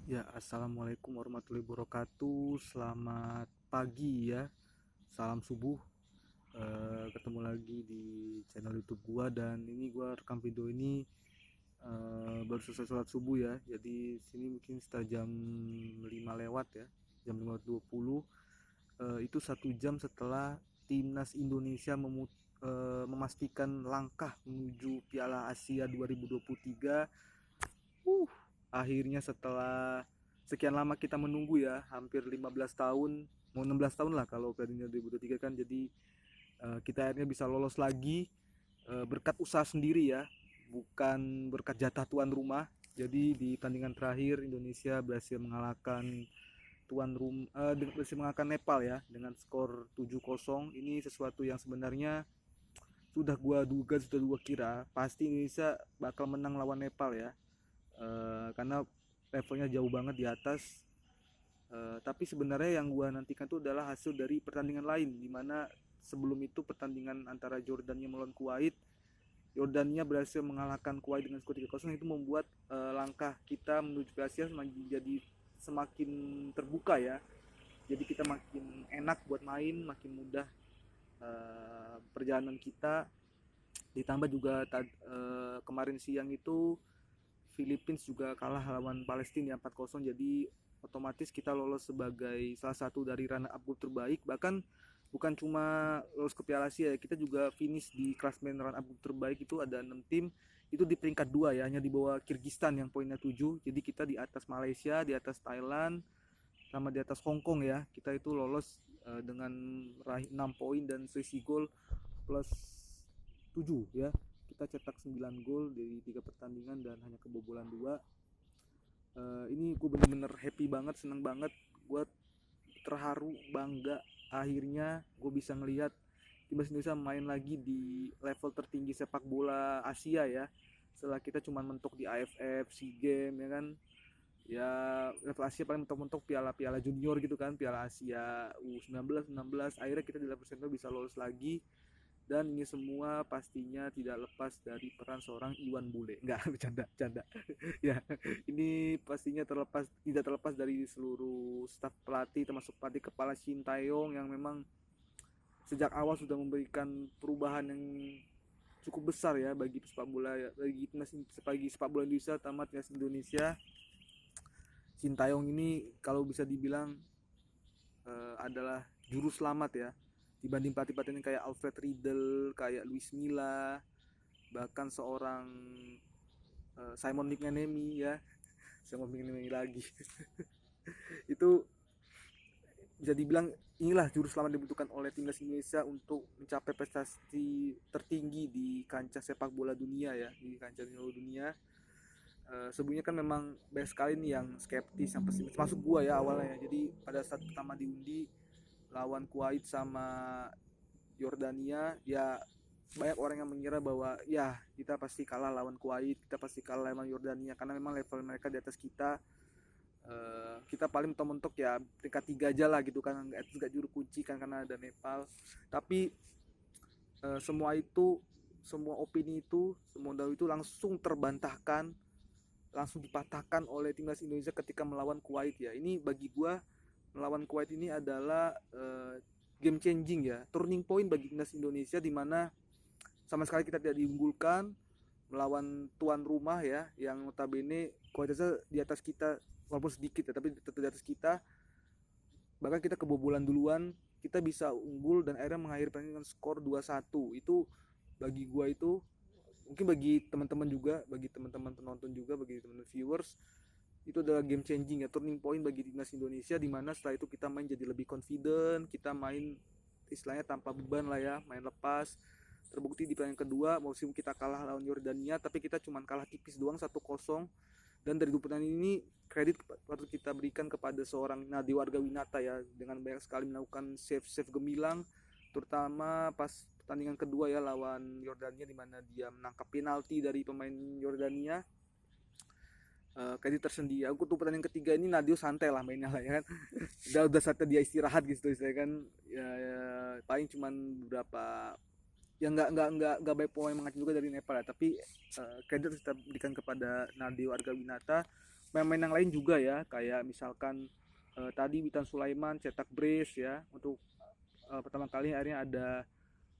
Ya, assalamualaikum warahmatullahi wabarakatuh. Selamat pagi ya. Salam subuh. Ketemu lagi di channel YouTube gua dan ini gua rekam video ini baru selesai sholat subuh ya. Jadi sini mungkin sekitar jam 5 lewat ya. Jam 5.20. Itu 1 jam setelah timnas Indonesia memastikan langkah menuju Piala Asia 2023. Uh, Akhirnya setelah sekian lama kita menunggu ya, hampir 15 tahun, mau 16 tahun lah kalau Piala 2023 kan. Jadi kita akhirnya bisa lolos lagi berkat usaha sendiri ya, bukan berkat jatah tuan rumah. Jadi di tandingan terakhir Indonesia berhasil mengalahkan berhasil mengalahkan Nepal ya dengan skor 7-0. Ini sesuatu yang sebenarnya sudah gua duga, sudah gua kira pasti Indonesia bakal menang lawan Nepal ya. Karena levelnya jauh banget di atas. Tapi sebenarnya yang gua nantikan itu adalah hasil dari pertandingan lain, di mana sebelum itu pertandingan antara Jordania melawan Kuwait. Jordania berhasil mengalahkan Kuwait dengan skor 3-0. Itu membuat langkah kita menuju ke Asia menjadi semakin terbuka ya. Jadi kita makin enak buat main, makin mudah perjalanan kita. Ditambah juga kemarin siang itu Philippines juga kalah lawan Palestina 4-0. Jadi otomatis kita lolos sebagai salah satu dari runner up group terbaik. Bahkan bukan cuma lolos ke Piala Asia ya, kita juga finish di klasmen runner up group terbaik. Itu ada 6 tim, itu di peringkat 2 ya, hanya di bawah Kyrgyzstan yang poinnya 7. Jadi kita di atas Malaysia, di atas Thailand, sama di atas Hong Kong ya. Kita itu lolos dengan raih 6 poin dan selisih gol plus 7 ya. Kita cetak 9 gol dari 3 pertandingan dan hanya kebobolan 2. Ini gue bener-bener happy banget, seneng banget. Gue terharu, bangga. Akhirnya gue bisa ngelihat timnas Indonesia main lagi di level tertinggi sepak bola Asia ya. Setelah kita cuma mentok di AFF, SEA Games ya kan. Ya level Asia paling mentok-mentok piala-piala junior gitu kan, Piala Asia U19, 16. Akhirnya kita di level senior bisa lolos lagi. Dan ini semua pastinya tidak lepas dari peran seorang Iwan Bule. Enggak, bercanda, bercanda. Ya, ini pastinya tidak terlepas dari seluruh staf pelatih, termasuk pelatih kepala Sintayong yang memang sejak awal sudah memberikan perubahan yang cukup besar ya bagi sepak bola, bagi timnas, bagi sepak bola Indonesia, tamat timnas Indonesia. Sintayong ini kalau bisa dibilang adalah juru selamat ya, dibanding pelatih-pelatih yang kayak Alfred Riedel, kayak Luis Milla, bahkan seorang Simon McManamy ya. Simon McManamy lagi. Itu bisa dibilang inilah juru selamat dibutuhkan oleh timnas Indonesia untuk mencapai prestasi tertinggi di kancah sepak bola dunia ya, di kancah dunia. Sebelumnya kan memang banyak sekali nih yang skeptis, yang pesimis, masuk gua ya awalnya. Jadi pada saat pertama diundi lawan Kuwait sama Yordania ya, banyak orang yang mengira bahwa ya kita pasti kalah lawan Kuwait, kita pasti kalah lawan Yordania karena memang level mereka di atas kita. Kita paling mentok-mentok ya peringkat 3 aja lah gitu kan, nggak juru kunci kan karena ada Nepal. Tapi semua itu, semua opini itu, semua dahulu itu langsung terbantahkan, langsung dipatahkan oleh timnas Indonesia ketika melawan Kuwait ya. Ini bagi gua melawan Kuwait ini adalah game changing ya, turning point bagi timnas Indonesia, di mana sama sekali kita tidak diunggulkan melawan tuan rumah ya, yang notabene kualitasnya di atas kita walaupun sedikit ya, tapi tetap di atas kita. Bahkan kita kebobolan duluan, kita bisa unggul dan akhirnya mengakhiri pertandingan dengan skor 2-1. Itu bagi gua itu, mungkin bagi teman-teman juga, bagi teman-teman penonton juga, bagi teman-teman viewers, itu adalah game changing ya, turning point bagi timnas Indonesia, di mana setelah itu kita main jadi lebih confident, kita main istilahnya tanpa beban lah ya, main lepas. Terbukti di pertandingan kedua musim kita kalah lawan Yordania, tapi kita cuma kalah tipis doang 1-0. Dan dari dua pertandingan ini kredit patut kita berikan kepada seorang Nadeo Argawinata ya, dengan banyak sekali melakukan save gemilang, terutama pas pertandingan kedua ya lawan Yordania, di mana dia menangkap penalti dari pemain Yordania. Kredit tersendiri. Aku tuh pertandingan ketiga ini Nadeo santai lah mainnya lah ya kan. Udah saatnya dia istirahat gitu saya kan. Ya, paling cuman beberapa, ya nggak baik pemain mengacung juga dari Nepal ya, tapi kredit kita berikan kepada Nadeo Argawinata pemain yang lain juga ya, kayak misalkan tadi Witan Sulaiman cetak brace ya, untuk pertama kali akhirnya ada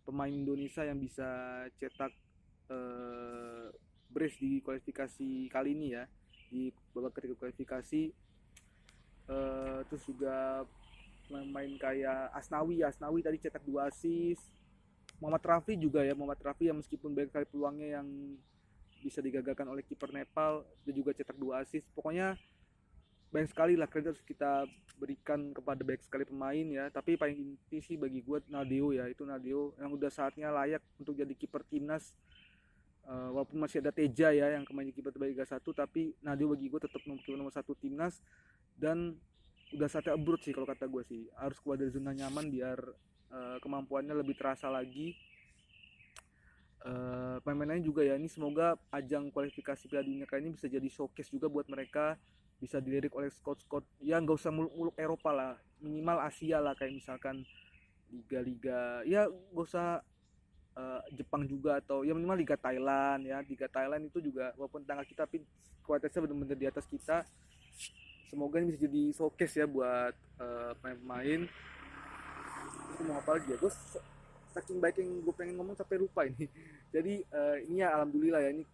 pemain Indonesia yang bisa cetak eh, brace di kualifikasi kali ini ya, di babak ketiga kualifikasi. Terus juga main kayak Asnawi tadi cetak 2 assist. Muhammad Rafi juga ya, Muhammad Rafi yang meskipun banyak kali peluangnya yang bisa digagalkan oleh kiper Nepal, dia juga cetak 2 assist. Pokoknya banyak sekali lah kredit harus kita berikan kepada banyak sekali pemain ya. Tapi paling inti sih bagi gue Nadeo ya, itu Nadeo yang udah saatnya layak untuk jadi kiper timnas. Walaupun masih ada Teja ya yang kemarin kiper terbaik Liga 1, tapi Nadeo bagi gue tetap nomor 1 timnas. Dan udah saatnya abroad sih kalau kata gue sih, harus keluar dari zona nyaman biar kemampuannya lebih terasa lagi. Pemain-pemainnya juga ya, ini semoga ajang kualifikasi Piala Dunia kali ini bisa jadi showcase juga buat mereka, bisa dilirik oleh scout-scout ya, nggak usah muluk-muluk Eropa lah, minimal Asia lah, kayak misalkan liga-liga ya, nggak usah Jepang juga, atau ya minimal Liga Thailand ya. Liga Thailand itu juga walaupun tangga kita tapi kualitasnya benar-benar di atas kita. Semoga ini bisa jadi showcase ya buat pemain-pemain. Itu mau apa lagi ya, gue saking baik yang gue pengen ngomong sampai lupa ini. Jadi ini ya alhamdulillah ya, ini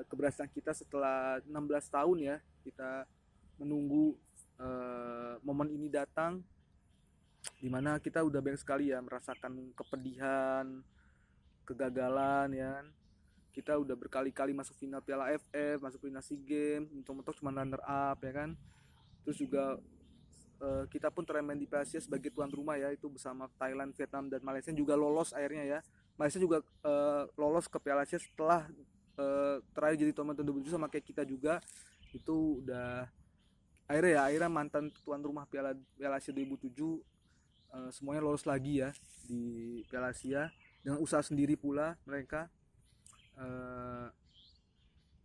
keberhasilan kita setelah 16 tahun ya, kita menunggu momen ini datang, dimana kita udah banyak sekali ya merasakan kepedihan, kegagalan ya kan. Kita udah berkali-kali masuk final Piala AFF, masuk final SEA Games, mentok-mentok cuma runner up ya kan. Terus juga kita pun termain di Piala Asia sebagai tuan rumah ya, itu bersama Thailand, Vietnam, dan Malaysia juga lolos akhirnya ya. Malaysia juga lolos ke Piala Asia setelah terakhir jadi tuan rumah tahun 2007 sama kayak kita juga. Itu udah akhirnya mantan tuan rumah Piala Asia 2007 semuanya lolos lagi ya di Piala Asia dengan usaha sendiri pula mereka.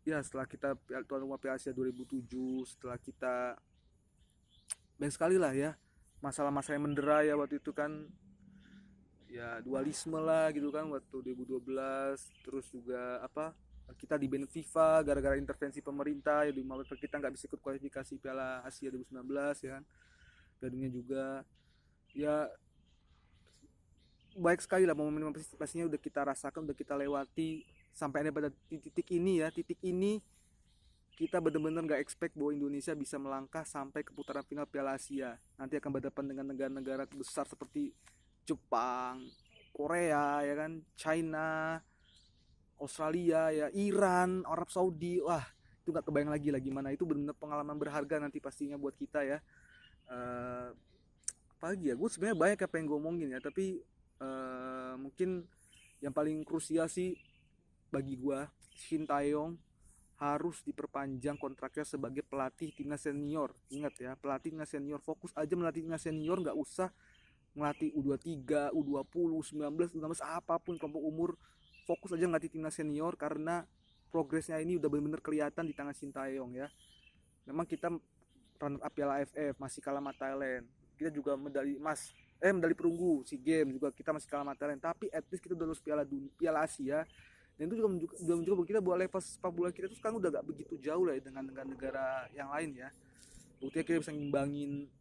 Ya setelah kita tuan rumah Piala Asia 2007, setelah kita banyak sekali lah ya masalah-masalah yang mendera ya waktu itu kan, ya dualisme lah gitu kan waktu 2012. Terus juga apa, kita di ban FIFA gara-gara intervensi pemerintah ya, di kita nggak bisa ikut kualifikasi Piala Asia 2019 ya kan. Piala Dunia juga ya, baik sekali lah momen pastinya udah kita rasakan, udah kita lewati sampai ada pada titik ini ya. Titik ini kita benar-benar nggak expect bahwa Indonesia bisa melangkah sampai ke putaran final Piala Asia. Nanti akan berhadapan dengan negara-negara besar seperti Jepang, Korea ya kan, China, Australia ya, Iran, Arab Saudi. Wah, itu nggak kebayang lagi lah gimana. Itu benar-benar pengalaman berharga nanti pastinya buat kita ya. Apa lagi ya, gue sebenarnya banyak apa yang gue omongin ya, tapi mungkin yang paling krusial sih bagi gue, Shin Taeyong harus diperpanjang kontraknya sebagai pelatih timnas senior. Ingat ya, pelatih timnas senior, fokus aja melatih timnas senior, nggak usah melatih U23, U20, U19, U16, apapun kelompok umur, fokus aja melatih timnas senior, karena progresnya ini udah benar-benar kelihatan di tangan Shin Taeyong ya. Memang kita runner up Piala AFF, masih kalah sama Thailand. Kita juga medali perunggu SEA Games juga kita masih kalah sama Thailand, tapi at least kita udah lulus Piala Asia. Dan itu juga menunjukkan bahwa kita buat level sepak bola kita itu sekarang udah gak begitu jauh lah ya dengan negara yang lain ya. Buktinya kita bisa ngimbangin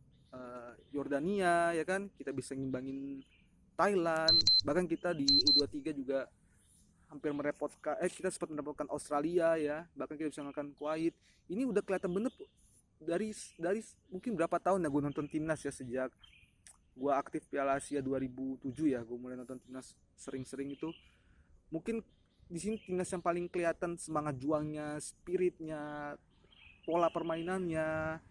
Yordania ya kan, kita bisa ngimbangin Thailand, bahkan kita di U23 juga hampir merepotkan, kita sempat merepotkan Australia ya, bahkan kita bisa mengalahkan Kuwait. Ini udah kelihatan bener dari mungkin berapa tahun ya gue nonton timnas ya, sejak gue aktif Piala Asia 2007 ya, gue mulai nonton timnas sering-sering itu. Mungkin di sini timnas yang paling kelihatan semangat juangnya, spiritnya, pola permainannya,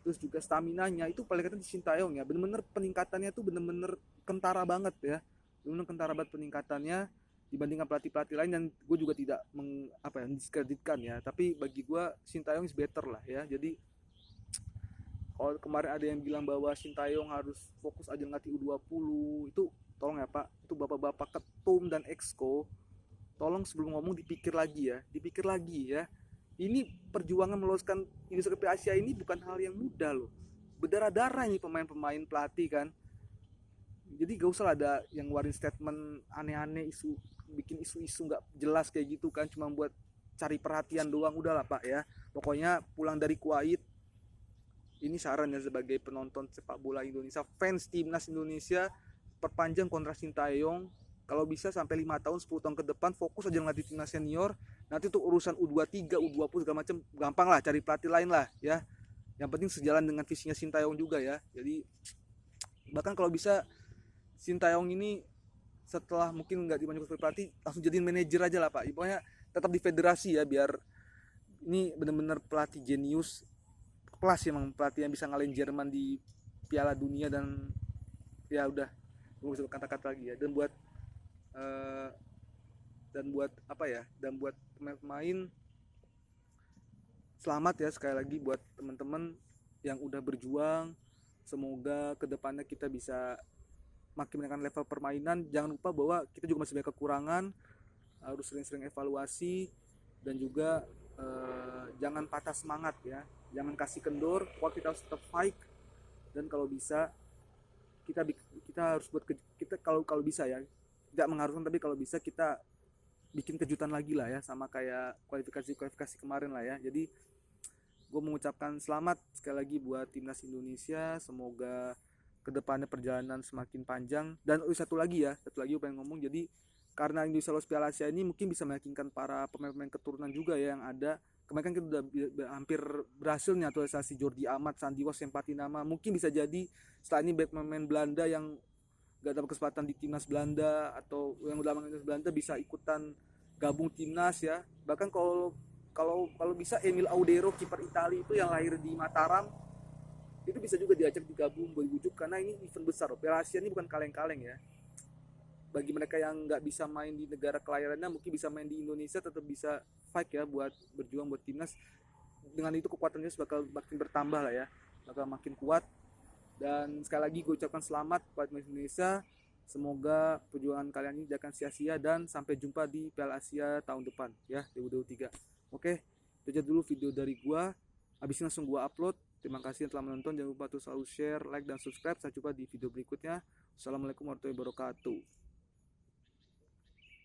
terus juga staminanya itu paling kelihatan di Shin Taeyong ya. Bener-bener peningkatannya tuh bener-bener kentara banget ya, bener-bener kentara banget peningkatannya dibandingkan pelatih-pelatih lain. Dan gue juga tidak mendiskreditkan ya, tapi bagi gue Shin Taeyong is better lah ya. Jadi kalau kemarin ada yang bilang bahwa Shin Taeyong harus fokus aja ngelatih U20, itu tolong ya Pak, itu bapak-bapak ketum dan exco, tolong sebelum ngomong dipikir lagi ya. Ini perjuangan meloloskan Indonesia ke Piala Asia ini bukan hal yang mudah loh. Berdarah-darah nih pemain-pemain, pelatih kan. Jadi gak usah ada yang ngeluarin statement aneh-aneh, bikin isu-isu nggak jelas kayak gitu kan, cuma buat cari perhatian doang. Udahlah Pak ya. Pokoknya pulang dari Kuwait ini saran ya sebagai penonton sepak bola Indonesia, fans timnas Indonesia, perpanjang kontrak Sintayong. Kalau bisa sampai 5 tahun 10 tahun ke depan, fokus aja ngelatih timnas senior. Nanti tuh urusan U23 U20 segala macam gampang lah, cari pelatih lain lah ya. Yang penting sejalan dengan visinya Sintayong juga ya. Jadi bahkan kalau bisa Sintayong ini setelah mungkin nggak dimajukan sebagai pelatih, langsung jadiin manajer aja lah Pak. Pokoknya tetap di federasi ya, biar ini benar-benar pelatih jenius kelas ya, emang pelatih yang bisa ngalahin Jerman di Piala Dunia. Dan ya udah, gue bisa kata-kata lagi ya. Eh, dan buat apa ya, dan buat pemain-pemain, selamat ya sekali lagi buat teman-teman yang udah berjuang. Semoga kedepannya kita bisa makin menaikkan level permainan. Jangan lupa bahwa kita juga masih banyak kekurangan, harus sering-sering evaluasi. Dan juga jangan patah semangat ya, jangan kasih kendor, kita harus tetap fight. Dan kalau bisa kita harus buat kita, kalau bisa ya, tidak mengharuskan, tapi kalau bisa kita bikin kejutan lagi lah ya, sama kayak kualifikasi kemarin lah ya. Jadi gue mengucapkan selamat sekali lagi buat timnas Indonesia. Semoga kedepannya perjalanan semakin panjang. Dan satu lagi gue pengen ngomong, jadi karena Indonesia lolos Piala Asia ini mungkin bisa meyakinkan para pemain-pemain keturunan juga ya yang ada. Kemarin kan kita udah hampir berhasil naturalisasi Jordi Amat, Sandi Was, Sempati Nama. Mungkin bisa jadi setelah ini pemain Belanda yang gak dapat kesempatan di timnas Belanda atau yang udah main timnas Belanda bisa ikutan gabung timnas ya. Bahkan kalau bisa Emil Audero, kiper Italia itu yang lahir di Mataram, itu bisa juga diajak digabung dibujuk, karena ini event besar. Piala Asia ini bukan kaleng-kaleng ya. Bagi mereka yang nggak bisa main di negara kelahirannya, mungkin bisa main di Indonesia, tetap bisa fight ya buat berjuang buat timnas. Dengan itu kekuatannya bakal makin bertambah lah ya, bakal makin kuat. Dan sekali lagi gue ucapkan selamat buat Indonesia. Semoga perjuangan kalian ini tidak akan sia-sia, dan sampai jumpa di Piala Asia tahun depan ya, 2023. Oke, itu aja dulu video dari gua. Habis ini langsung gua upload. Terima kasih yang telah menonton. Jangan lupa untuk selalu share, like, dan subscribe. Sampai jumpa di video berikutnya. Assalamualaikum warahmatullahi wabarakatuh.